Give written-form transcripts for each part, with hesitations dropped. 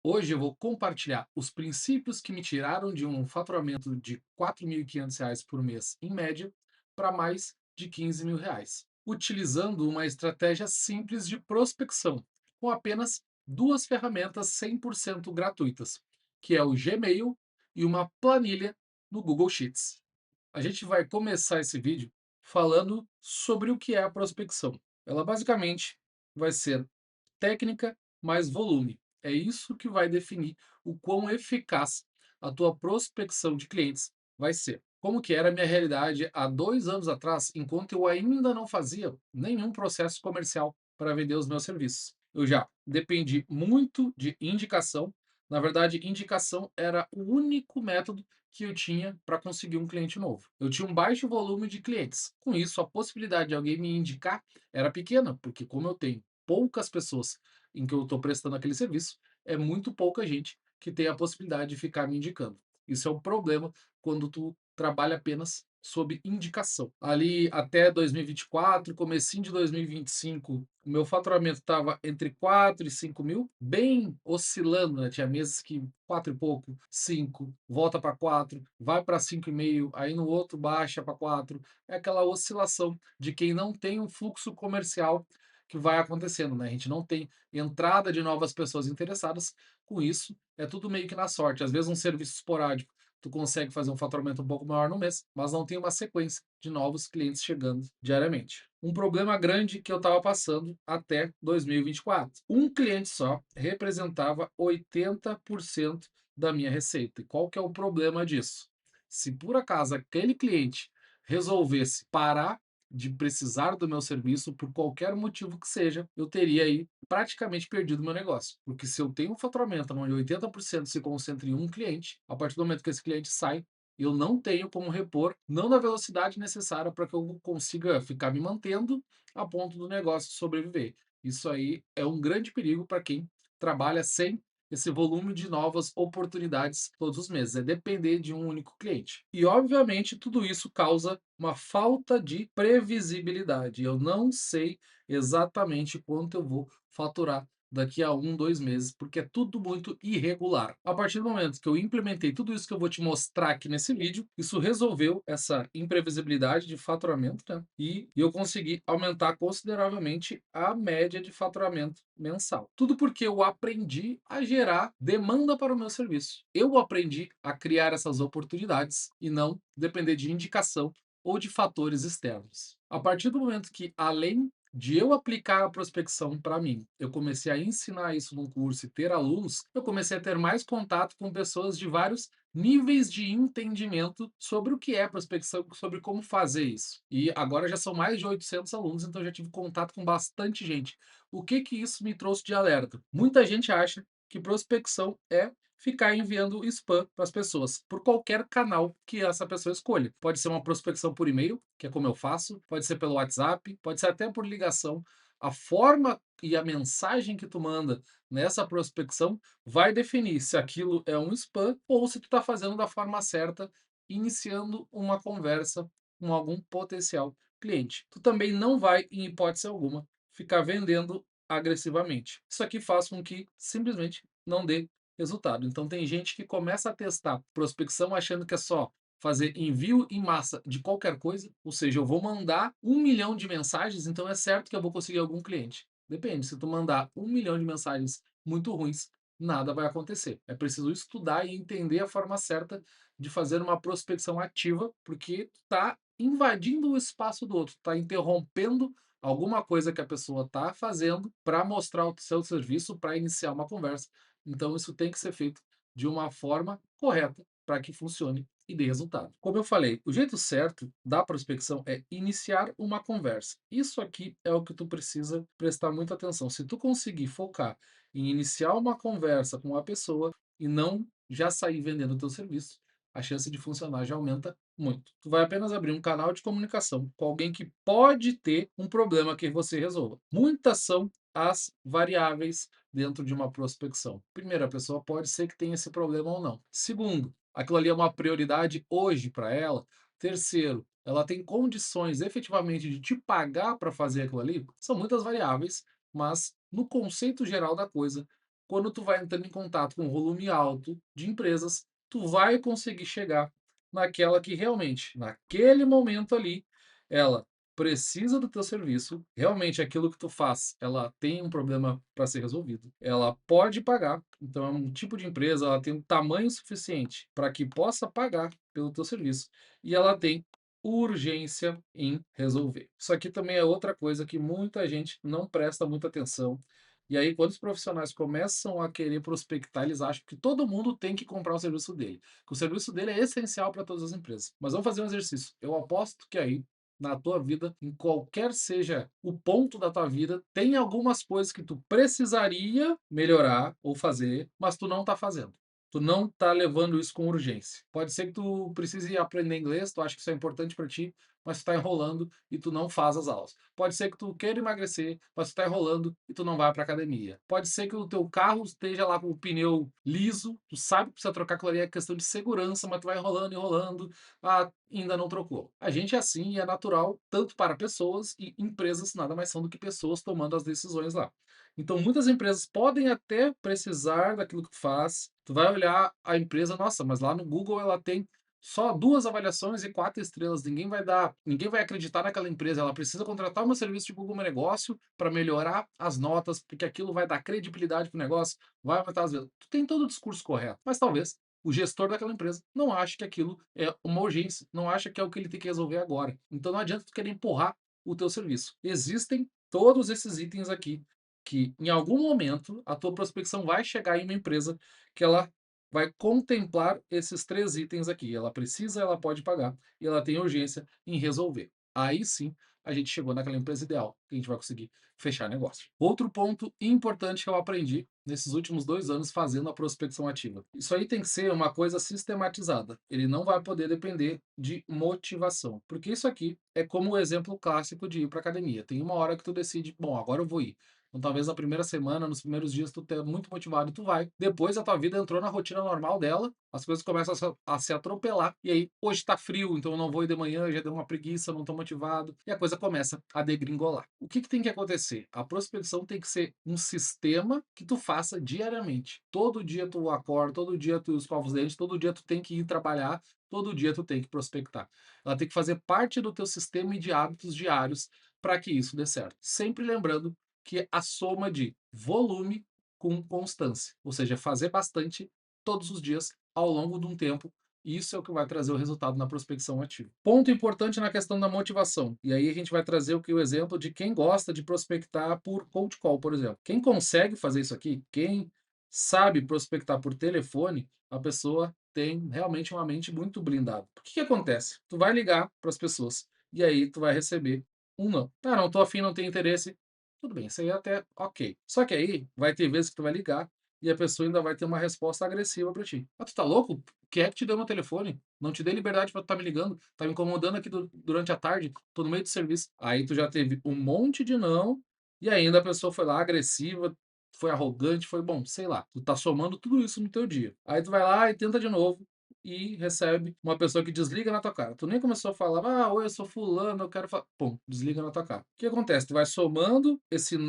Hoje eu vou compartilhar os princípios que me tiraram de um faturamento de R$ 4.500 por mês, em média, para mais de R$ 15.000, utilizando uma estratégia simples de prospecção, com apenas duas ferramentas 100% gratuitas, que é o Gmail e uma planilha no Google Sheets. A gente vai começar esse vídeo falando sobre o que é a prospecção. Ela basicamente vai ser técnica mais volume. É isso que vai definir o quão eficaz a tua prospecção de clientes vai ser. Como que era a minha realidade há 2 anos atrás, enquanto eu ainda não fazia nenhum processo comercial para vender os meus serviços. Eu já dependi muito de indicação. Na verdade, indicação era o único método que eu tinha para conseguir um cliente novo. Eu tinha um baixo volume de clientes. Com isso, a possibilidade de alguém me indicar era pequena, porque como eu tenho poucas pessoas em que eu estou prestando aquele serviço, é muito pouca gente que tem a possibilidade de ficar me indicando. Isso é um problema quando tu trabalha apenas sob indicação. Ali até 2024, comecinho de 2025, o meu faturamento estava entre 4 e 5 mil, bem oscilando, né? Tinha meses que 4 e pouco, 5, volta para 4, vai para 5,5, aí no outro baixa para 4. É aquela oscilação de quem não tem um fluxo comercial que vai acontecendo, né? A gente não tem entrada de novas pessoas interessadas. Com isso, é tudo meio que na sorte. Às vezes, um serviço esporádico, tu consegue fazer um faturamento um pouco maior no mês, mas não tem uma sequência de novos clientes chegando diariamente. Um problema grande que eu estava passando até 2024. Um cliente só representava 80% da minha receita. E qual que é o problema disso? Se por acaso aquele cliente resolvesse parar de precisar do meu serviço por qualquer motivo que seja, eu teria aí praticamente perdido meu negócio. Porque se eu tenho um faturamento onde 80% se concentra em um cliente, a partir do momento que esse cliente sai, eu não tenho como repor, não na velocidade necessária para que eu consiga ficar me mantendo a ponto do negócio sobreviver. Isso aí é um grande perigo para quem trabalha sem esse volume de novas oportunidades todos os meses, é depender de um único cliente. E, obviamente, tudo isso causa uma falta de previsibilidade. Eu não sei exatamente quanto eu vou faturar daqui a 1, 2 meses, porque é tudo muito irregular. A partir do momento que eu implementei tudo isso que eu vou te mostrar aqui nesse vídeo, isso resolveu essa imprevisibilidade de faturamento, né? E eu consegui aumentar consideravelmente a média de faturamento mensal. Tudo porque eu aprendi a gerar demanda para o meu serviço. Eu aprendi a criar essas oportunidades e não depender de indicação ou de fatores externos. A partir do momento que, além de eu aplicar a prospecção para mim, eu comecei a ensinar isso num curso e ter alunos, eu comecei a ter mais contato com pessoas de vários níveis de entendimento sobre o que é prospecção, sobre como fazer isso. E agora já são mais de 800 alunos, então eu já tive contato com bastante gente. O que que isso me trouxe de alerta? Muita gente acha que prospecção é ficar enviando spam para as pessoas, por qualquer canal que essa pessoa escolha. Pode ser uma prospecção por e-mail, que é como eu faço, pode ser pelo WhatsApp, pode ser até por ligação. A forma e a mensagem que tu manda nessa prospecção vai definir se aquilo é um spam ou se tu está fazendo da forma certa, iniciando uma conversa com algum potencial cliente. Tu também não vai, em hipótese alguma, ficar vendendo agressivamente. Isso aqui faz com que simplesmente não dê resultado. Então tem gente que começa a testar prospecção achando que é só fazer envio em massa de qualquer coisa, ou seja, eu vou mandar 1 milhão de mensagens, então é certo que eu vou conseguir algum cliente. Depende, se tu mandar 1 milhão de mensagens muito ruins, nada vai acontecer. É preciso estudar e entender a forma certa de fazer uma prospecção ativa, porque tu está invadindo o espaço do outro, está interrompendo alguma coisa que a pessoa está fazendo para mostrar o seu serviço, para iniciar uma conversa. Então, isso tem que ser feito de uma forma correta para que funcione e dê resultado. Como eu falei, o jeito certo da prospecção é iniciar uma conversa. Isso aqui é o que tu precisa prestar muita atenção. Se tu conseguir focar em iniciar uma conversa com a pessoa e não já sair vendendo o teu serviço, a chance de funcionar já aumenta muito. Tu vai apenas abrir um canal de comunicação com alguém que pode ter um problema que você resolva. Muitas são as variáveis dentro de uma prospecção. Primeiro, a pessoa pode ser que tenha esse problema ou não. Segundo, aquilo ali é uma prioridade hoje para ela. Terceiro, ela tem condições efetivamente de te pagar para fazer aquilo ali. São muitas variáveis, mas no conceito geral da coisa, quando tu vai entrando em contato com um volume alto de empresas, tu vai conseguir chegar naquela que realmente, naquele momento ali, ela precisa do teu serviço, realmente aquilo que tu faz, ela tem um problema para ser resolvido, ela pode pagar, então é um tipo de empresa, ela tem um tamanho suficiente para que possa pagar pelo teu serviço e ela tem urgência em resolver. Isso aqui também é outra coisa que muita gente não presta muita atenção. E aí, quando os profissionais começam a querer prospectar, eles acham que todo mundo tem que comprar o serviço dele, que o serviço dele é essencial para todas as empresas. Mas vamos fazer um exercício. Eu aposto que aí, na tua vida, em qualquer seja o ponto da tua vida, tem algumas coisas que tu precisaria melhorar ou fazer, mas tu não está fazendo. Tu não tá levando isso com urgência. Pode ser que tu precise aprender inglês, tu acha que isso é importante para ti, mas tu tá enrolando e tu não faz as aulas. Pode ser que tu queira emagrecer, mas tu tá enrolando e tu não vai para academia. Pode ser que o teu carro esteja lá com o pneu liso, tu sabe que precisa trocar aquilo ali, é questão de segurança, mas tu vai enrolando, enrolando, ainda não trocou. A gente é assim e é natural, tanto para pessoas e empresas nada mais são do que pessoas tomando as decisões lá. Então, muitas empresas podem até precisar daquilo que tu faz. Tu vai olhar a empresa, nossa, mas lá no Google ela tem só 2 avaliações e 4 estrelas. Ninguém vai acreditar naquela empresa. Ela precisa contratar o meu serviço de Google Meu Negócio para melhorar as notas, porque aquilo vai dar credibilidade para o negócio, vai aumentar as vendas. Tu tem todo o discurso correto, mas talvez o gestor daquela empresa não ache que aquilo é uma urgência, não acha que é o que ele tem que resolver agora. Então não adianta tu querer empurrar o teu serviço. Existem todos esses itens aqui que em algum momento a tua prospecção vai chegar em uma empresa que ela vai contemplar esses 3 itens aqui. Ela precisa, ela pode pagar e ela tem urgência em resolver. Aí sim, a gente chegou naquela empresa ideal, que a gente vai conseguir fechar negócio. Outro ponto importante que eu aprendi nesses últimos 2 anos fazendo a prospecção ativa. Isso aí tem que ser uma coisa sistematizada. Ele não vai poder depender de motivação, porque isso aqui é como o exemplo clássico de ir para academia. Tem uma hora que tu decide, bom, agora eu vou ir. Então, talvez na primeira semana, nos primeiros dias, tu esteja muito motivado e tu vai. Depois a tua vida entrou na rotina normal dela, as coisas começam a se atropelar, e aí, hoje tá frio, então eu não vou ir de manhã, já deu uma preguiça, não tô motivado, e a coisa começa a degringolar. O que que tem que acontecer? A prospecção tem que ser um sistema que tu faça diariamente. Todo dia tu acorda, todo dia tu escova os dentes, todo dia tu tem que ir trabalhar, todo dia tu tem que prospectar. Ela tem que fazer parte do teu sistema e de hábitos diários para que isso dê certo. Sempre lembrando que é a soma de volume com constância, ou seja, fazer bastante todos os dias ao longo de um tempo. Isso é o que vai trazer o resultado na prospecção ativa. Ponto importante na questão da motivação. E aí a gente vai trazer o exemplo de quem gosta de prospectar por cold call, por exemplo. Quem consegue fazer isso aqui, quem sabe prospectar por telefone, a pessoa tem realmente uma mente muito blindada. O que que acontece? Tu vai ligar para as pessoas e aí tu vai receber um não. Ah, não tô afim, não tenho interesse. Tudo bem, isso aí é até ok. Só que aí vai ter vezes que tu vai ligar e a pessoa ainda vai ter uma resposta agressiva pra ti. "Ah, tu tá louco? Quem é que te deu meu telefone? Não te dei liberdade pra tu tá me ligando, tá me incomodando aqui durante a tarde, tô no meio do serviço". Aí tu já teve um monte de não, e ainda a pessoa foi lá agressiva, foi arrogante, foi bom, sei lá, tu tá somando tudo isso no teu dia. Aí tu vai lá e tenta de novo, e recebe uma pessoa que desliga na tua cara. Tu nem começou a falar, oi, eu sou fulano, eu quero falar. Pum, desliga na tua cara. O que acontece? Tu vai somando esse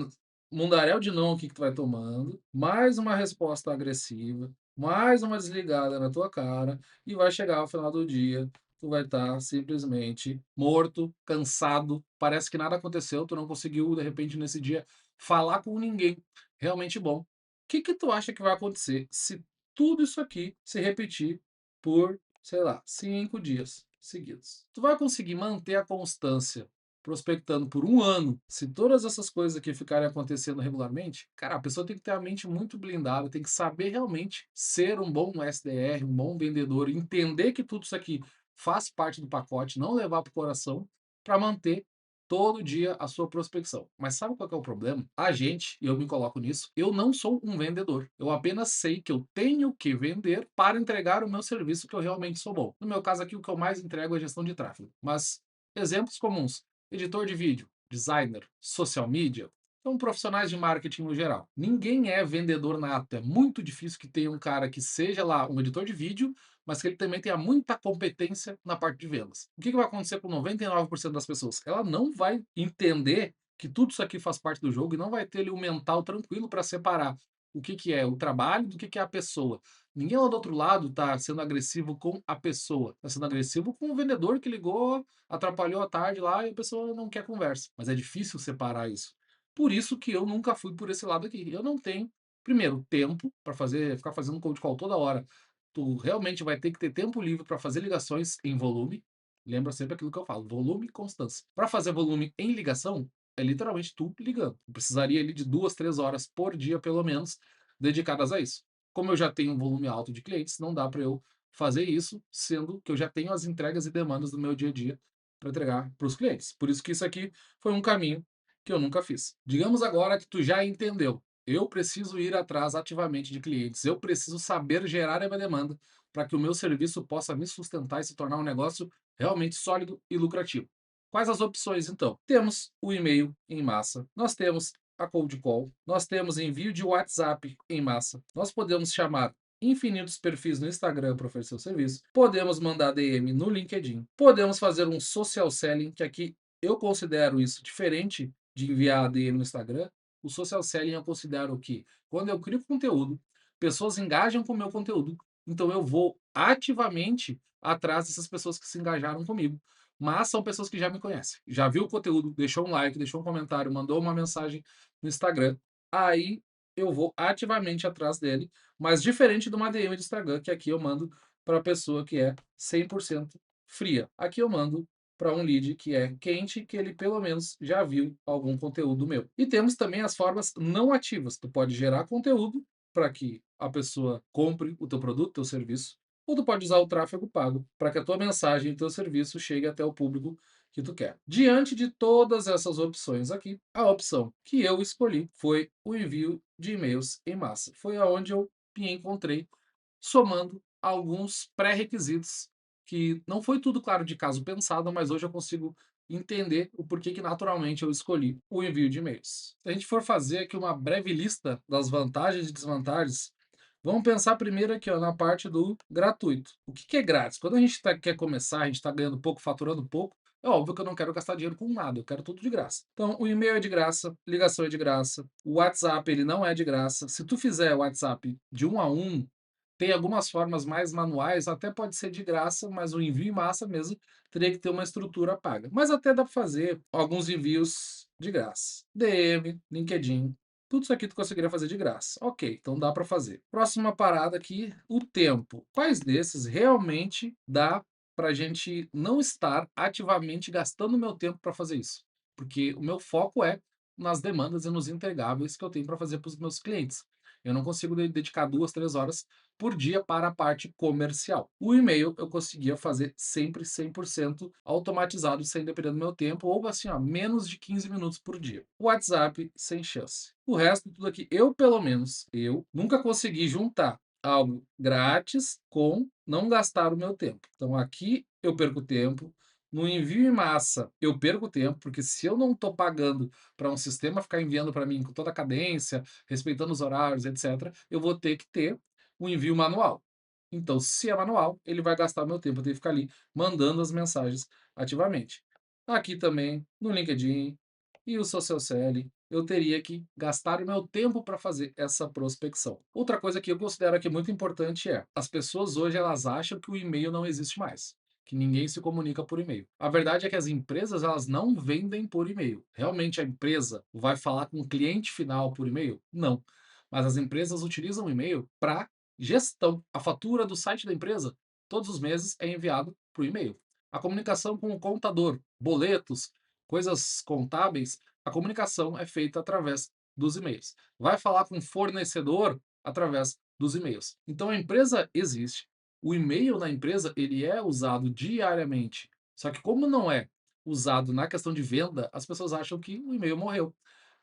mundaréu de não aqui que tu vai tomando, mais uma resposta agressiva, mais uma desligada na tua cara, e vai chegar ao final do dia, tu vai estar simplesmente morto, cansado, parece que nada aconteceu, tu não conseguiu, de repente, nesse dia, falar com ninguém. Realmente bom. O que que tu acha que vai acontecer se tudo isso aqui se repetir por, sei lá, 5 dias seguidos? Tu vai conseguir manter a constância prospectando por um ano, se todas essas coisas aqui ficarem acontecendo regularmente, cara, a pessoa tem que ter a mente muito blindada, tem que saber realmente ser um bom SDR, um bom vendedor, entender que tudo isso aqui faz parte do pacote, não levar para o coração, para manter todo dia a sua prospecção. Mas sabe qual que é o problema? A gente, e eu me coloco nisso, eu não sou um vendedor. Eu apenas sei que eu tenho que vender para entregar o meu serviço que eu realmente sou bom. No meu caso aqui, o que eu mais entrego é gestão de tráfego. Mas exemplos comuns: editor de vídeo, designer, social media, são profissionais de marketing no geral. Ninguém é vendedor nato. É muito difícil que tenha um cara que seja lá um editor de vídeo, mas que ele também tenha muita competência na parte de vendas. O que que vai acontecer com 99% das pessoas? Ela não vai entender que tudo isso aqui faz parte do jogo e não vai ter ali um mental tranquilo para separar. o que que é o trabalho, do que é a pessoa. Ninguém lá do outro lado está sendo agressivo com a pessoa, está sendo agressivo com o vendedor que ligou, atrapalhou a tarde lá e a pessoa não quer conversa. Mas é difícil separar isso. Por isso que eu nunca fui por esse lado aqui. Eu não tenho, primeiro, tempo para fazer, ficar fazendo cold call toda hora. Tu realmente vai ter que ter tempo livre para fazer ligações em volume. Lembra sempre aquilo que eu falo, volume e constância. Para fazer volume em ligação, é literalmente tu ligando. Eu precisaria ali de 2, 3 horas por dia, pelo menos, dedicadas a isso. Como eu já tenho um volume alto de clientes, não dá para eu fazer isso, sendo que eu já tenho as entregas e demandas do meu dia a dia para entregar para os clientes. Por isso que isso aqui foi um caminho que eu nunca fiz. Digamos agora que tu já entendeu. Eu preciso ir atrás ativamente de clientes. Eu preciso saber gerar a minha demanda para que o meu serviço possa me sustentar e se tornar um negócio realmente sólido e lucrativo. Quais as opções, então? Temos o e-mail em massa, nós temos a cold call, nós temos envio de WhatsApp em massa, nós podemos chamar infinitos perfis no Instagram para oferecer o serviço, podemos mandar DM no LinkedIn, podemos fazer um social selling, que aqui eu considero isso diferente de enviar DM no Instagram. O social selling eu considero que quando eu crio conteúdo, pessoas engajam com o meu conteúdo, então eu vou ativamente atrás dessas pessoas que se engajaram comigo. Mas são pessoas que já me conhecem, já viu o conteúdo, deixou um like, deixou um comentário, mandou uma mensagem no Instagram. Aí eu vou ativamente atrás dele, mas diferente de uma DM do Instagram, que aqui eu mando para a pessoa que é 100% fria. Aqui eu mando para um lead que é quente, que ele pelo menos já viu algum conteúdo meu. E temos também as formas não ativas. Tu pode gerar conteúdo para que a pessoa compre o teu produto, o teu serviço, ou tu pode usar o tráfego pago para que a tua mensagem e teu serviço chegue até o público que tu quer. Diante de todas essas opções aqui, a opção que eu escolhi foi o envio de e-mails em massa. Foi aonde eu me encontrei, somando alguns pré-requisitos que não foi tudo claro de caso pensado, mas hoje eu consigo entender o porquê que naturalmente eu escolhi o envio de e-mails. Se a gente for fazer aqui uma breve lista das vantagens e desvantagens, vamos pensar primeiro aqui ó, na parte do gratuito. O que é grátis? Quando a gente quer começar, a gente está ganhando pouco, faturando pouco, é óbvio que eu não quero gastar dinheiro com nada, eu quero tudo de graça. Então, o e-mail é de graça, ligação é de graça, o WhatsApp ele não é de graça. Se tu fizer o WhatsApp de um a um, tem algumas formas mais manuais, até pode ser de graça, mas o envio em massa mesmo teria que ter uma estrutura paga. Mas até dá para fazer alguns envios de graça. DM, LinkedIn, tudo isso aqui tu conseguiria fazer de graça. Ok, então dá para fazer. Próxima parada aqui, o tempo. Quais desses realmente dá para a gente não estar ativamente gastando meu tempo para fazer isso? Porque o meu foco é nas demandas e nos entregáveis que eu tenho para fazer para os meus clientes. Eu não consigo dedicar 2, 3 horas por dia para a parte comercial. O e-mail eu conseguia fazer sempre 100% automatizado, sem depender do meu tempo, ou assim, ó, menos de 15 minutos por dia. O WhatsApp, sem chance. O resto, tudo aqui, eu pelo menos, eu nunca consegui juntar algo grátis com não gastar o meu tempo. Então aqui eu perco tempo, no envio em massa eu perco tempo, porque se eu não estou pagando para um sistema ficar enviando para mim com toda a cadência, respeitando os horários, etc., eu vou ter que ter o envio manual. Então, se é manual, ele vai gastar meu tempo, eu tenho que ficar ali mandando as mensagens ativamente. Aqui também, no LinkedIn e o Social Selling, eu teria que gastar o meu tempo para fazer essa prospecção. Outra coisa que eu considero aqui muito importante é, as pessoas hoje elas acham que o e-mail não existe mais, que ninguém se comunica por e-mail. A verdade é que as empresas elas não vendem por e-mail. Realmente a empresa vai falar com o cliente final por e-mail? Não. Mas as empresas utilizam o e-mail para gestão. A fatura do site da empresa, todos os meses, é enviado por e-mail. A comunicação com o contador, boletos, coisas contábeis, a comunicação é feita através dos e-mails. Vai falar com o fornecedor através dos e-mails. Então a empresa existe. O e-mail na empresa ele é usado diariamente. Só que como não é usado na questão de venda, as pessoas acham que o e-mail morreu.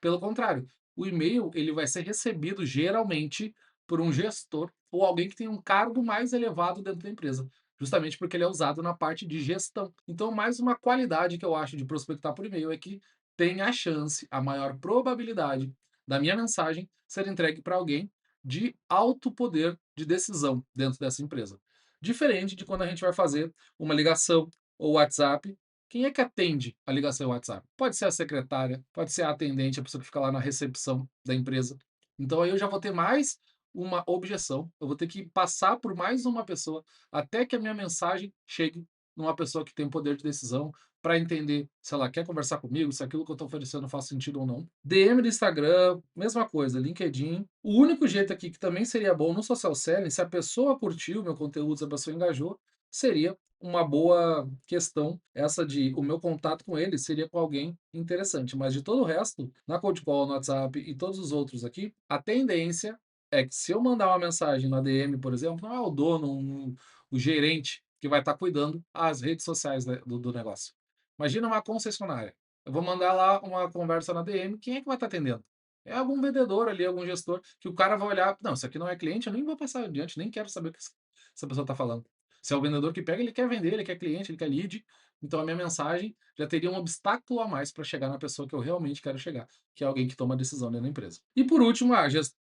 Pelo contrário, o e-mail ele vai ser recebido geralmente por um gestor ou alguém que tem um cargo mais elevado dentro da empresa, justamente porque ele é usado na parte de gestão. Então, mais uma qualidade que eu acho de prospectar por e-mail é que tem a chance, a maior probabilidade da minha mensagem ser entregue para alguém de alto poder de decisão dentro dessa empresa. Diferente de quando a gente vai fazer uma ligação ou WhatsApp. Quem é que atende a ligação WhatsApp? Pode ser a secretária, pode ser a atendente, a pessoa que fica lá na recepção da empresa. Então aí eu já vou ter mais uma objeção, eu vou ter que passar por mais uma pessoa até que a minha mensagem chegue numa pessoa que tem poder de decisão para entender se ela quer conversar comigo, se aquilo que eu estou oferecendo faz sentido ou não. DM do Instagram, mesma coisa, LinkedIn. O único jeito aqui que também seria bom no social selling, se a pessoa curtiu o meu conteúdo, se a pessoa engajou, seria uma boa questão essa de o meu contato com ele seria com alguém interessante, mas de todo o resto, na cold call, no WhatsApp e todos os outros aqui, a tendência é que se eu mandar uma mensagem na DM, por exemplo, não é o dono, o gerente que vai estar cuidando as redes sociais do negócio. Imagina uma concessionária. Eu vou mandar lá uma conversa na DM, quem é que vai estar atendendo? É algum vendedor ali, algum gestor, que o cara vai olhar, não, isso aqui não é cliente, eu nem vou passar adiante, nem quero saber o que essa pessoa está falando. Se é o vendedor que pega, ele quer vender, ele quer cliente, ele quer lead. Então a minha mensagem já teria um obstáculo a mais para chegar na pessoa que eu realmente quero chegar, que é alguém que toma decisão dentro da empresa. E por último,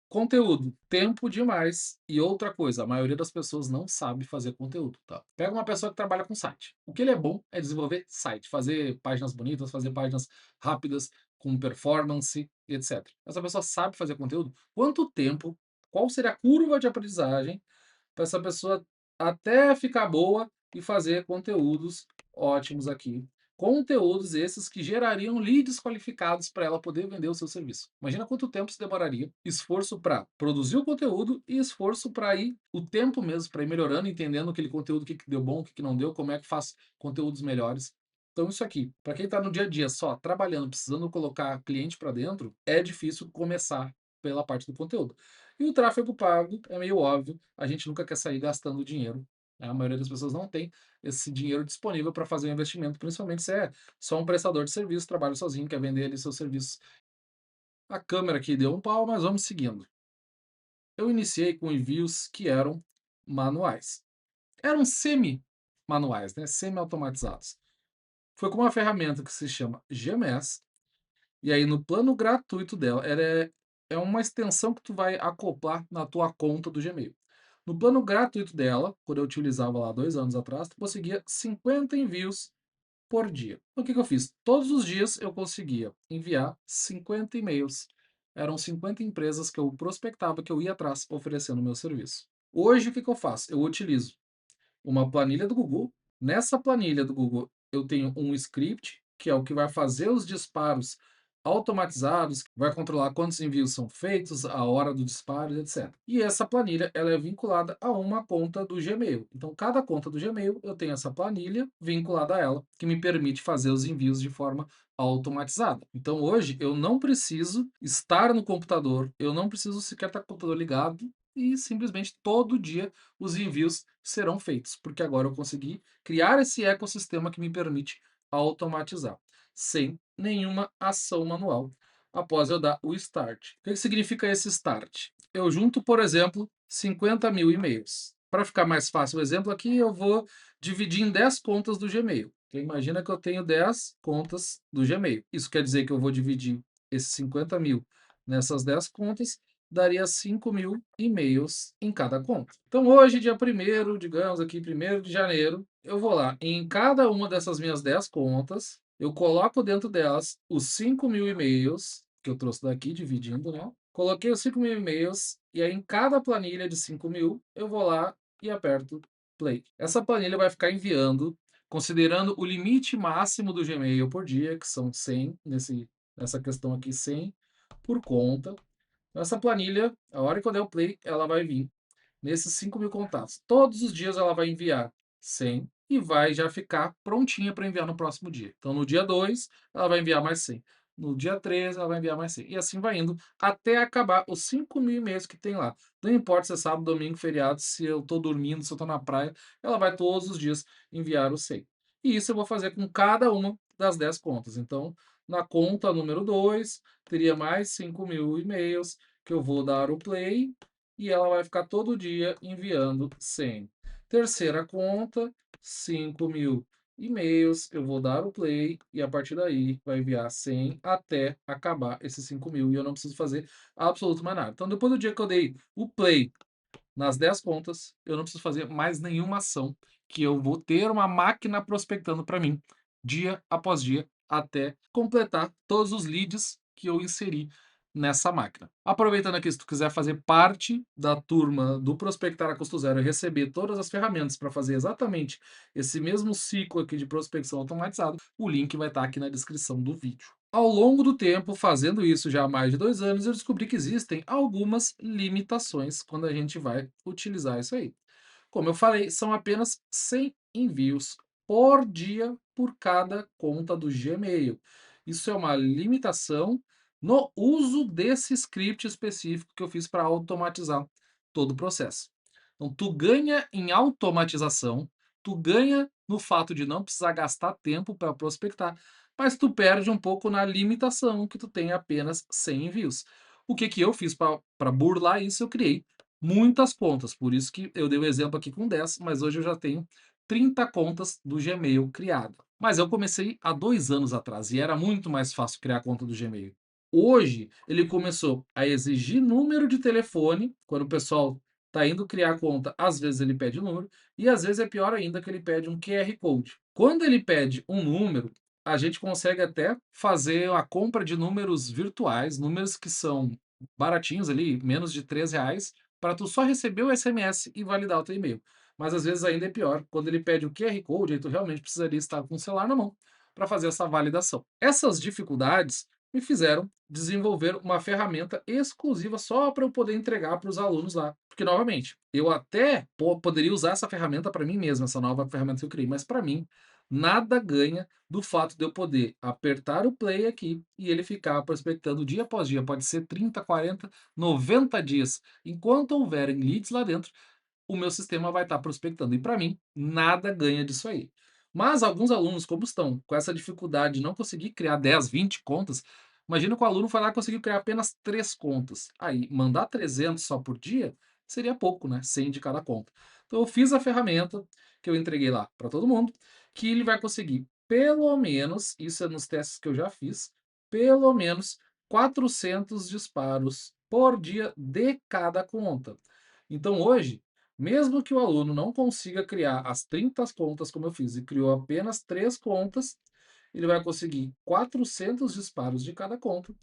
conteúdo, tempo demais. E outra coisa, a maioria das pessoas não sabe fazer conteúdo, tá? Pega uma pessoa que trabalha com site. O que ele é bom é desenvolver site, fazer páginas bonitas, fazer páginas rápidas, com performance, etc. Essa pessoa sabe fazer conteúdo? Quanto tempo? Qual seria a curva de aprendizagem para essa pessoa até ficar boa e fazer conteúdos ótimos aqui. Conteúdos esses que gerariam leads qualificados para ela poder vender o seu serviço. Imagina quanto tempo isso demoraria. Esforço para produzir o conteúdo e esforço para ir o tempo mesmo, para ir melhorando, entendendo aquele conteúdo, que deu bom, o que não deu, como é que faz conteúdos melhores. Então, isso aqui, para quem está no dia a dia só trabalhando, precisando colocar cliente para dentro, é difícil começar pela parte do conteúdo. E o tráfego pago é meio óbvio, a gente nunca quer sair gastando dinheiro, né? A maioria das pessoas não tem esse dinheiro disponível para fazer um investimento, principalmente se é só um prestador de serviço, trabalha sozinho, quer vender ali seus serviços. A câmera aqui deu um pau, mas vamos seguindo. Eu iniciei com envios que eram manuais. Eram semi-manuais, né? Semi-automatizados. Foi com uma ferramenta que se chama GMS, e aí no plano gratuito dela, é uma extensão que tu vai acoplar na tua conta do Gmail. No plano gratuito dela, quando eu utilizava lá 2 anos atrás, tu conseguia 50 envios por dia. Então, o que que eu fiz? Todos os dias eu conseguia enviar 50 e-mails. Eram 50 empresas que eu prospectava, que eu ia atrás oferecendo o meu serviço. Hoje, o que que eu faço? Eu utilizo uma planilha do Google. Nessa planilha do Google, eu tenho um script, que é o que vai fazer os disparos automatizados, vai controlar quantos envios são feitos, a hora do disparo, etc. E essa planilha ela é vinculada a uma conta do Gmail. Então, cada conta do Gmail, eu tenho essa planilha vinculada a ela, que me permite fazer os envios de forma automatizada. Então, hoje, eu não preciso estar no computador, eu não preciso sequer estar com o computador ligado, e simplesmente todo dia os envios serão feitos, porque agora eu consegui criar esse ecossistema que me permite automatizar, sem nenhuma ação manual, após eu dar o start. O que significa esse start? Eu junto, por exemplo, 50 mil e-mails. Para ficar mais fácil o exemplo aqui, eu vou dividir em 10 contas do Gmail. Então, imagina que eu tenho 10 contas do Gmail. Isso quer dizer que eu vou dividir esses 50 mil nessas 10 contas, daria 5 mil e-mails em cada conta. Então, hoje, dia 1º, digamos aqui, 1º de janeiro, eu vou lá em cada uma dessas minhas 10 contas, eu coloco dentro delas os 5 mil e-mails que eu trouxe daqui, dividindo, né? Coloquei os 5 mil e-mails e aí em cada planilha de 5 mil, eu vou lá e aperto play. Essa planilha vai ficar enviando, considerando o limite máximo do Gmail por dia, que são 100, nessa questão aqui, 100 por conta. Essa planilha, a hora que eu der o play, ela vai vir nesses 5 mil contatos. Todos os dias ela vai enviar 100 e vai já ficar prontinha para enviar no próximo dia. Então, no dia 2, ela vai enviar mais 100. No dia 3, ela vai enviar mais 100. E assim vai indo até acabar os 5 mil e-mails que tem lá. Não importa se é sábado, domingo, feriado, se eu estou dormindo, se eu estou na praia, ela vai todos os dias enviar os 100. E isso eu vou fazer com cada uma das 10 contas. Então, na conta número 2, teria mais 5 mil e-mails que eu vou dar o play e ela vai ficar todo dia enviando 100. Terceira conta, 5 mil e-mails, eu vou dar o play e a partir daí vai enviar 100 até acabar esses 5 mil e eu não preciso fazer absolutamente mais nada. Então, depois do dia que eu dei o play nas 10 contas, eu não preciso fazer mais nenhuma ação, que eu vou ter uma máquina prospectando para mim, dia após dia, até completar todos os leads que eu inseri nessa máquina. Aproveitando aqui, se tu quiser fazer parte da turma do Prospectar a Custo Zero e receber todas as ferramentas para fazer exatamente esse mesmo ciclo aqui de prospecção automatizado, o link vai estar aqui na descrição do vídeo. Ao longo do tempo, fazendo isso já há mais de 2 anos, eu descobri que existem algumas limitações quando a gente vai utilizar isso aí. Como eu falei, são apenas 100 envios por dia por cada conta do Gmail. Isso é uma limitação no uso desse script específico que eu fiz para automatizar todo o processo. Então, tu ganha em automatização, tu ganha no fato de não precisar gastar tempo para prospectar, mas tu perde um pouco na limitação que tu tem apenas 100 envios. O que que eu fiz para burlar isso? Eu criei muitas contas, por isso que eu dei o exemplo aqui com 10, mas hoje eu já tenho 30 contas do Gmail criada. Mas eu comecei há 2 anos atrás e era muito mais fácil criar a conta do Gmail. Hoje, ele começou a exigir número de telefone, quando o pessoal está indo criar a conta, às vezes ele pede o número, e às vezes é pior ainda que ele pede um QR Code. Quando ele pede um número, a gente consegue até fazer a compra de números virtuais, números que são baratinhos ali, menos de R$ 3, para tu só receber o SMS e validar o teu e-mail. Mas às vezes ainda é pior, quando ele pede o QR Code, aí tu realmente precisaria estar com o celular na mão para fazer essa validação. Essas dificuldades me fizeram desenvolver uma ferramenta exclusiva só para eu poder entregar para os alunos lá. Porque, novamente, eu até poderia usar essa ferramenta para mim mesmo, essa nova ferramenta que eu criei, mas para mim, nada ganha do fato de eu poder apertar o play aqui e ele ficar prospectando dia após dia. Pode ser 30, 40, 90 dias. Enquanto houverem leads lá dentro, o meu sistema vai estar prospectando. E para mim, nada ganha disso aí. Mas alguns alunos, como estão com essa dificuldade de não conseguir criar 10, 20 contas, imagina que o aluno foi lá e conseguiu criar apenas 3 contas. Aí, mandar 300 só por dia seria pouco, né? 100 de cada conta. Então, eu fiz a ferramenta que eu entreguei lá para todo mundo, que ele vai conseguir pelo menos, isso é nos testes que eu já fiz, pelo menos 400 disparos por dia de cada conta. Então, hoje, mesmo que o aluno não consiga criar as 30 contas como eu fiz e criou apenas 3 contas, ele vai conseguir 400 disparos de cada conta,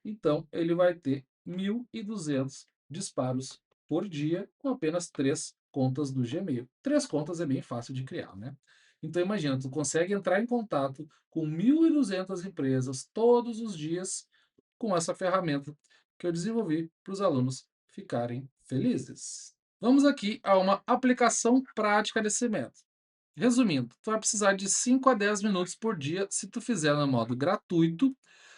então ele vai ter 1.200 disparos por dia com apenas 3 contas do Gmail. 3 contas é bem fácil de criar, né? Então imagina, tu consegue entrar em contato com 1.200 empresas todos os dias com essa ferramenta que eu desenvolvi para os alunos ficarem felizes. Vamos aqui a uma aplicação prática desse método. Resumindo, tu vai precisar de 5 a 10 minutos por dia se tu fizer no modo gratuito.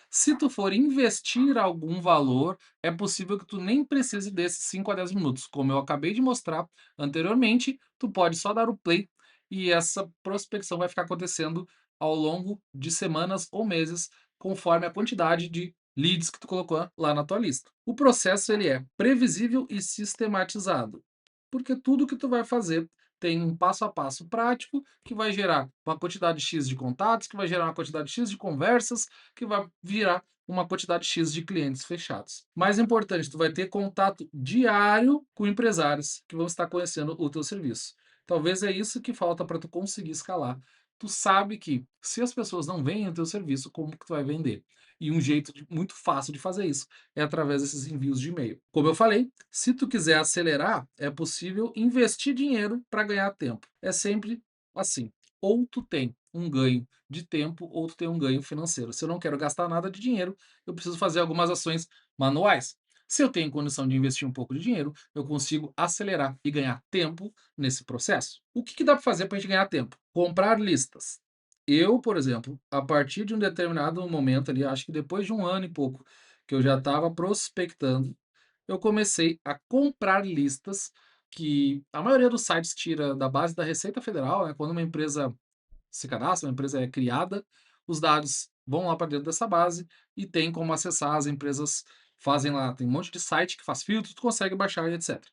Se tu for investir algum valor, é possível que tu nem precise desses 5 a 10 minutos. Como eu acabei de mostrar anteriormente, tu pode só dar o play e essa prospecção vai ficar acontecendo ao longo de semanas ou meses, conforme a quantidade de leads que tu colocou lá na tua lista. O processo ele é previsível e sistematizado, porque tudo que tu vai fazer tem um passo a passo prático que vai gerar uma quantidade X de contatos, que vai gerar uma quantidade X de conversas, que vai virar uma quantidade X de clientes fechados. Mais importante, tu vai ter contato diário com empresários que vão estar conhecendo o teu serviço. Talvez é isso que falta para tu conseguir escalar. Tu sabe que se as pessoas não veem o teu serviço, como que tu vai vender? E um jeito muito fácil de fazer isso é através desses envios de e-mail. Como eu falei, se tu quiser acelerar, é possível investir dinheiro para ganhar tempo. É sempre assim. Ou tu tem um ganho de tempo, ou tu tem um ganho financeiro. Se eu não quero gastar nada de dinheiro, eu preciso fazer algumas ações manuais. Se eu tenho condição de investir um pouco de dinheiro, eu consigo acelerar e ganhar tempo nesse processo. O que dá para fazer para a gente ganhar tempo? Comprar listas. Eu, por exemplo, a partir de um determinado momento ali, acho que depois de 1 ano e pouco, que eu já estava prospectando, eu comecei a comprar listas que a maioria dos sites tira da base da Receita Federal, né? Quando uma empresa se cadastra, uma empresa é criada, os dados vão lá para dentro dessa base e tem como acessar, as empresas fazem lá, tem um monte de site que faz filtro, tu consegue baixar e etc.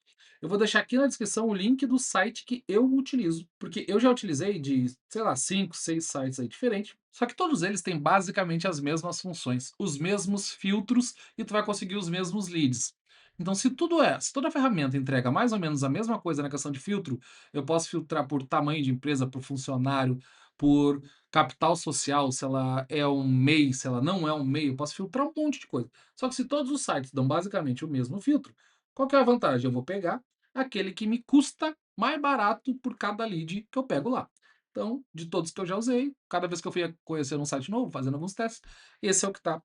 Eu vou deixar aqui na descrição o link do site que eu utilizo, porque eu já utilizei de, sei lá, 5, 6 sites aí diferentes, só que todos eles têm basicamente as mesmas funções, os mesmos filtros e tu vai conseguir os mesmos leads. Então, se toda ferramenta entrega mais ou menos a mesma coisa na questão de filtro, eu posso filtrar por tamanho de empresa, por funcionário, por capital social, se ela é um MEI, se ela não é um MEI, eu posso filtrar um monte de coisa. Só que se todos os sites dão basicamente o mesmo filtro, qual que é a vantagem? Eu vou pegar aquele que me custa mais barato por cada lead que eu pego lá. Então, de todos que eu já usei, cada vez que eu fui conhecer um site novo, fazendo alguns testes, esse é o que está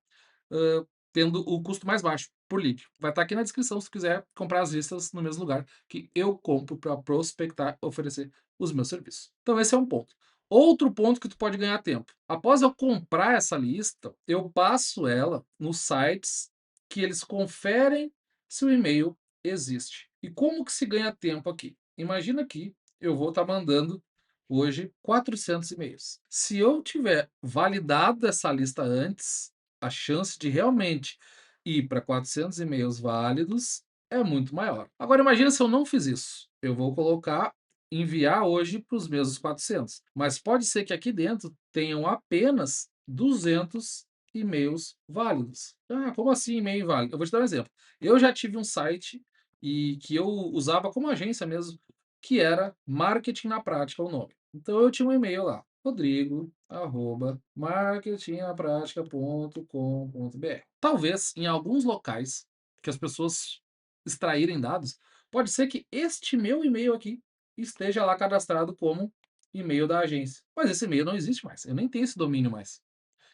tendo o custo mais baixo por lead. Vai estar aqui na descrição se tu quiser comprar as listas no mesmo lugar que eu compro para prospectar, oferecer os meus serviços. Então esse é um ponto. Outro ponto que tu pode ganhar tempo. Após eu comprar essa lista, eu passo ela nos sites que eles conferem se o e-mail existe. E como que se ganha tempo aqui? Imagina que eu vou estar mandando hoje 400 e-mails. Se eu tiver validado essa lista antes, a chance de realmente ir para 400 e-mails válidos é muito maior. Agora imagina se eu não fiz isso. Eu vou colocar enviar hoje para os mesmos 400, mas pode ser que aqui dentro tenham apenas 200 e-mails válidos. Ah, como assim e-mail válido? Eu vou te dar um exemplo. Eu já tive um site e que eu usava como agência mesmo, que era Marketing na Prática o nome. Então eu tinha um e-mail lá, rodrigo@marketingnapratica.com.br. Talvez em alguns locais que as pessoas extraírem dados, pode ser que este meu e-mail aqui esteja lá cadastrado como e-mail da agência. Mas esse e-mail não existe mais, eu nem tenho esse domínio mais.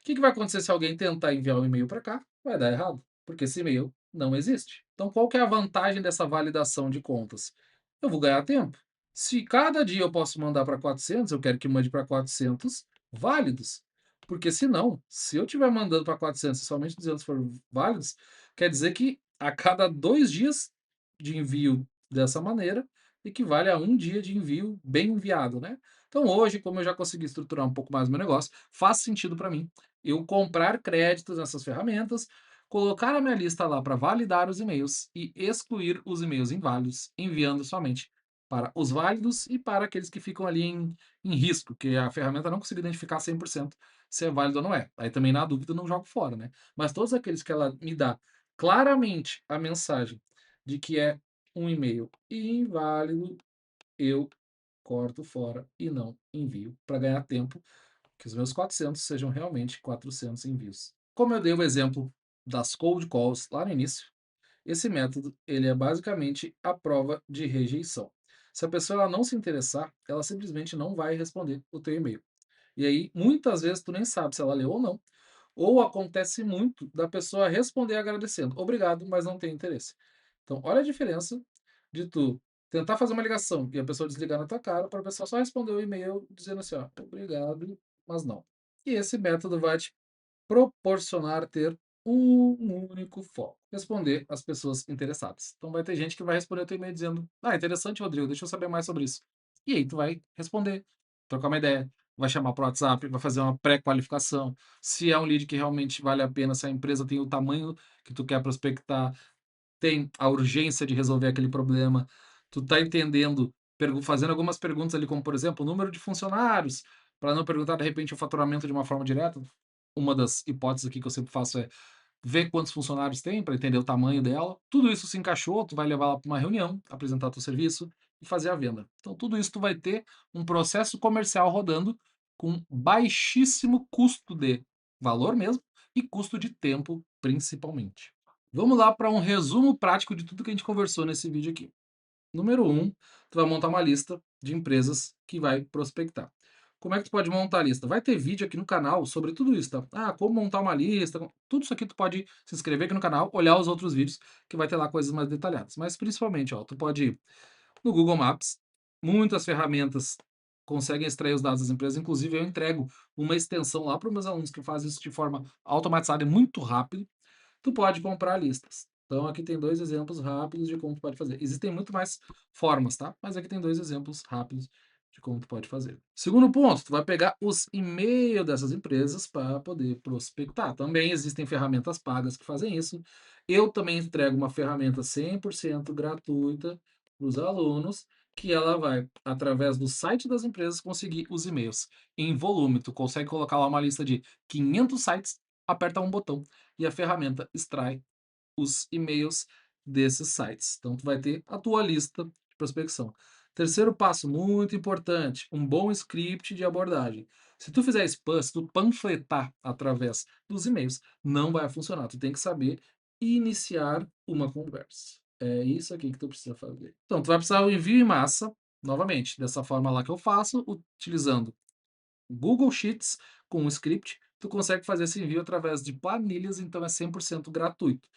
O que vai acontecer se alguém tentar enviar um e-mail para cá? Vai dar errado, porque esse e-mail não existe. Então, qual que é a vantagem dessa validação de contas? Eu vou ganhar tempo. Se cada dia eu posso mandar para 400, eu quero que mande para 400 válidos. Porque senão, se eu estiver mandando para 400 e somente 200 forem válidos, quer dizer que a cada 2 dias de envio dessa maneira equivale a um dia de envio bem enviado, né? Então, hoje, como eu já consegui estruturar um pouco mais o meu negócio, faz sentido para mim eu comprar créditos nessas ferramentas, colocar a minha lista lá para validar os e-mails e excluir os e-mails inválidos, enviando somente para os válidos e para aqueles que ficam ali em risco, que a ferramenta não consigo identificar 100% se é válido ou não é. Aí também, na dúvida, eu não jogo fora, né? Mas todos aqueles que ela me dá claramente a mensagem de que é um e-mail inválido, eu corto fora e não envio para ganhar tempo que os meus 400 sejam realmente 400 envios. Como eu dei o exemplo das cold calls lá no início, esse método ele é basicamente a prova de rejeição. Se a pessoa ela não se interessar, ela simplesmente não vai responder o teu e-mail. E aí, muitas vezes, tu nem sabe se ela leu ou não, ou acontece muito da pessoa responder agradecendo, obrigado, mas não tem interesse. Então, olha a diferença de tu tentar fazer uma ligação e a pessoa desligar na tua cara para a pessoa só responder o e-mail dizendo assim, ó, obrigado, mas não. E esse método vai te proporcionar ter um único foco, responder às pessoas interessadas. Então vai ter gente que vai responder o teu e-mail dizendo: "Ah, interessante, Rodrigo, deixa eu saber mais sobre isso". E aí tu vai responder, trocar uma ideia, vai chamar para o WhatsApp, vai fazer uma pré-qualificação, se é um lead que realmente vale a pena, se a empresa tem o tamanho que tu quer prospectar, tem a urgência de resolver aquele problema, tu tá entendendo, fazendo algumas perguntas ali, como por exemplo, o número de funcionários, para não perguntar de repente o faturamento de uma forma direta. Uma das hipóteses aqui que eu sempre faço é ver quantos funcionários tem para entender o tamanho dela. Tudo isso se encaixou, tu vai levar ela para uma reunião, apresentar teu serviço e fazer a venda. Então tudo isso tu vai ter um processo comercial rodando com baixíssimo custo de valor mesmo e custo de tempo principalmente. Vamos lá para um resumo prático de tudo que a gente conversou nesse vídeo aqui. Número um, tu vai montar uma lista de empresas que vai prospectar. Como é que tu pode montar a lista? Vai ter vídeo aqui no canal sobre tudo isso, tá? Ah, como montar uma lista, tudo isso aqui tu pode se inscrever aqui no canal, olhar os outros vídeos, que vai ter lá coisas mais detalhadas. Mas principalmente, ó, tu pode ir no Google Maps, muitas ferramentas conseguem extrair os dados das empresas, inclusive eu entrego uma extensão lá para os meus alunos que fazem isso de forma automatizada e muito rápido. Tu pode comprar listas. Então aqui tem 2 exemplos rápidos de como tu pode fazer. Existem muito mais formas, tá? Mas aqui tem 2 exemplos rápidos de como tu pode fazer. Segundo ponto, tu vai pegar os e-mails dessas empresas para poder prospectar. Também existem ferramentas pagas que fazem isso. Eu também entrego uma ferramenta 100% gratuita para os alunos, que ela vai, através do site das empresas, conseguir os e-mails em volume. Tu consegue colocar lá uma lista de 500 sites, aperta um botão e a ferramenta extrai os e-mails desses sites. Então, tu vai ter a tua lista de prospecção. Terceiro passo, muito importante, um bom script de abordagem. Se tu fizer spam, se tu panfletar através dos e-mails, não vai funcionar. Tu tem que saber iniciar uma conversa. É isso aqui que tu precisa fazer. Então, tu vai precisar do envio em massa, novamente, dessa forma lá que eu faço, utilizando Google Sheets com um script, tu consegue fazer esse envio através de planilhas, então é 100% gratuito.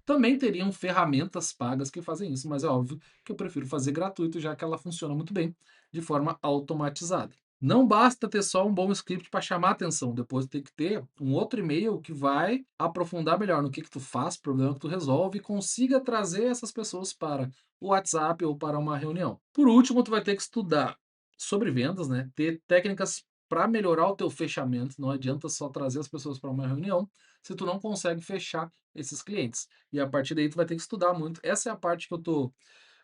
Também teriam ferramentas pagas que fazem isso, mas é óbvio que eu prefiro fazer gratuito, já que ela funciona muito bem de forma automatizada. Não basta ter só um bom script para chamar a atenção, depois tem que ter um outro e-mail que vai aprofundar melhor no que tu faz, problema que tu resolve e consiga trazer essas pessoas para o WhatsApp ou para uma reunião. Por último, tu vai ter que estudar sobre vendas, né? Ter técnicas para melhorar o teu fechamento. Não adianta só trazer as pessoas para uma reunião se tu não consegue fechar esses clientes. E a partir daí tu vai ter que estudar muito. Essa é a parte que eu tô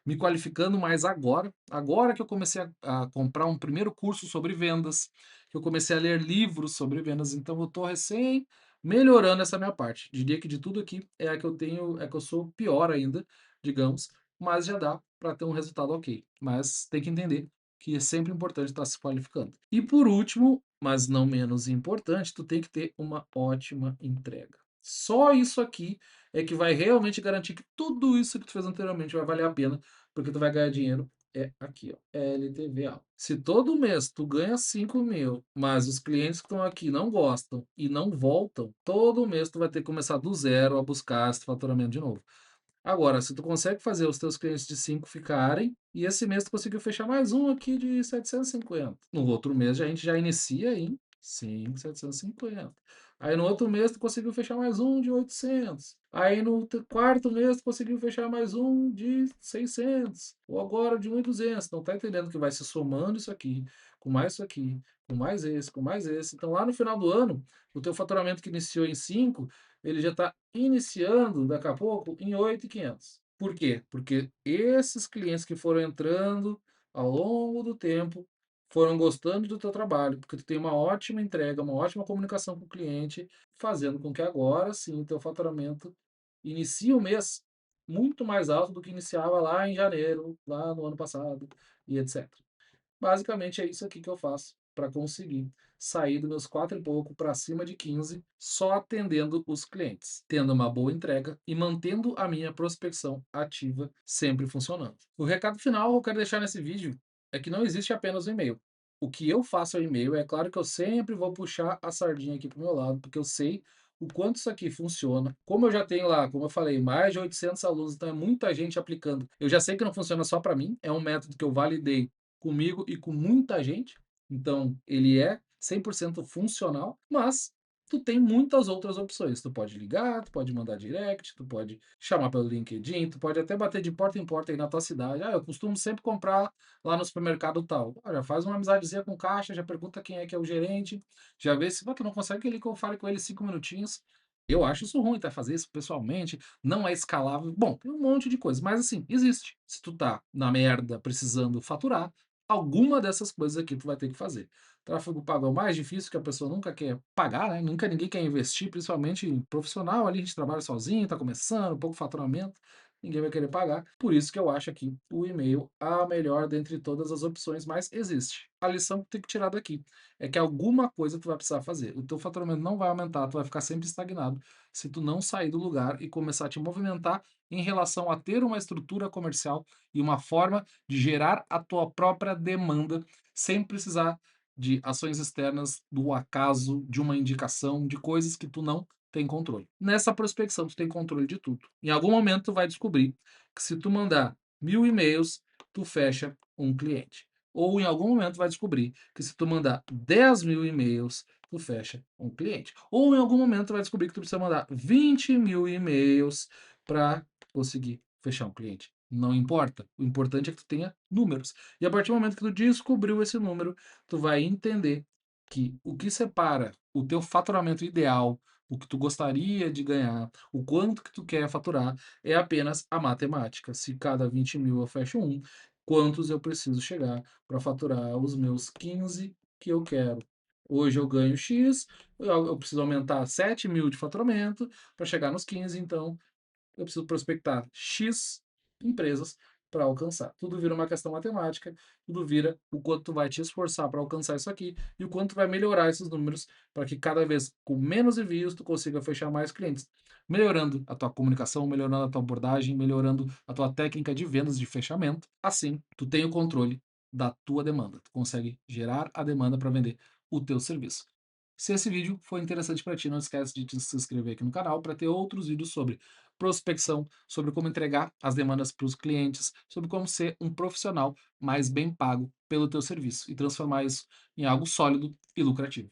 me qualificando mais agora. Agora que eu comecei a comprar um primeiro curso sobre vendas, que eu comecei a ler livros sobre vendas, então eu tô recém melhorando essa minha parte. Diria que de tudo aqui é a que eu tenho, é que eu sou pior ainda, digamos, mas já dá para ter um resultado ok. Mas tem que entender que é sempre importante estar se qualificando. E por último, mas não menos importante, tu tem que ter uma ótima entrega. Só isso aqui é que vai realmente garantir que tudo isso que tu fez anteriormente vai valer a pena, porque tu vai ganhar dinheiro é aqui, ó, LTVA. Se todo mês tu ganha 5.000, mas os clientes que estão aqui não gostam e não voltam, todo mês tu vai ter que começar do zero a buscar esse faturamento de novo. Agora, se tu consegue fazer os teus clientes de 5 ficarem, e esse mês tu conseguiu fechar mais um aqui de 750. No outro mês a gente já inicia em 5, 750. Aí no outro mês tu conseguiu fechar mais um de 800. Aí no quarto mês tu conseguiu fechar mais um de 600. Ou agora de 1.200. Então tá entendendo que vai se somando isso aqui, com mais esse, com mais esse. Então lá no final do ano, o teu faturamento que iniciou em 5 ele já está iniciando daqui a pouco em 8.500. Por quê? Porque esses clientes que foram entrando ao longo do tempo foram gostando do teu trabalho, porque tu tem uma ótima entrega, uma ótima comunicação com o cliente, fazendo com que agora sim o teu faturamento inicie o mês muito mais alto do que iniciava lá em janeiro, lá no ano passado e etc. Basicamente é isso aqui que eu faço para conseguir sair dos meus 4 e pouco para cima de 15, só atendendo os clientes, tendo uma boa entrega e mantendo a minha prospecção ativa sempre funcionando. O recado final que eu quero deixar nesse vídeo é que não existe apenas o e-mail. O que eu faço ao e-mail, é claro que eu sempre vou puxar a sardinha aqui para o meu lado, porque eu sei o quanto isso aqui funciona. Como eu já tenho lá, como eu falei, mais de 800 alunos, então é muita gente aplicando. Eu já sei que não funciona só para mim, é um método que eu validei comigo e com muita gente. Então, ele é 100% funcional, mas tu tem muitas outras opções. Tu pode ligar, tu pode mandar direct, tu pode chamar pelo LinkedIn, tu pode até bater de porta em porta aí na tua cidade. Ah, eu costumo sempre comprar lá no supermercado tal. Ah, já faz uma amizadezinha com o caixa, já pergunta quem é que é o gerente, já vê se tu não consegue que eu fale com ele 5 minutinhos. Eu acho isso ruim, tá? Fazer isso pessoalmente não é escalável. Bom, tem um monte de coisa, mas assim, existe. Se tu tá na merda precisando faturar, alguma dessas coisas aqui tu vai ter que fazer. Tráfego pago é o mais difícil, que a pessoa nunca quer pagar, né? Nunca ninguém quer investir, principalmente em profissional, ali a gente trabalha sozinho, está começando, pouco faturamento, ninguém vai querer pagar. Por isso que eu acho aqui o e-mail a melhor dentre todas as opções, mas existe. A lição que tem que tirar daqui é que alguma coisa tu vai precisar fazer. O teu faturamento não vai aumentar, tu vai ficar sempre estagnado se tu não sair do lugar e começar a te movimentar em relação a ter uma estrutura comercial e uma forma de gerar a tua própria demanda sem precisar de ações externas, do acaso, de uma indicação, de coisas que tu não tem controle. Nessa prospecção, tu tem controle de tudo. Em algum momento, tu vai descobrir que se tu mandar 1.000 e-mails, tu fecha um cliente. Ou em algum momento vai descobrir que se tu mandar 10.000 e-mails, tu fecha um cliente. Ou em algum momento tu vai descobrir que tu precisa mandar 20.000 e-mails para conseguir fechar um cliente. Não importa. O importante é que tu tenha números. E a partir do momento que tu descobriu esse número, tu vai entender que o que separa o teu faturamento ideal, o que tu gostaria de ganhar, o quanto que tu quer faturar, é apenas a matemática. Se cada 20.000 eu fecho um, quantos eu preciso chegar para faturar os meus 15 que eu quero? Hoje eu ganho X, eu preciso aumentar 7.000 de faturamento para chegar nos 15, então eu preciso prospectar X empresas para alcançar. Tudo vira uma questão matemática, tudo vira o quanto tu vai te esforçar para alcançar isso aqui e o quanto tu vai melhorar esses números para que cada vez com menos envios tu consiga fechar mais clientes. Melhorando a tua comunicação, melhorando a tua abordagem, melhorando a tua técnica de vendas de fechamento. Assim, tu tem o controle da tua demanda. Tu consegue gerar a demanda para vender o teu serviço. Se esse vídeo foi interessante para ti, não esquece de te se inscrever aqui no canal para ter outros vídeos sobre prospecção, sobre como entregar as demandas para os clientes, sobre como ser um profissional mais bem pago pelo teu serviço e transformar isso em algo sólido e lucrativo.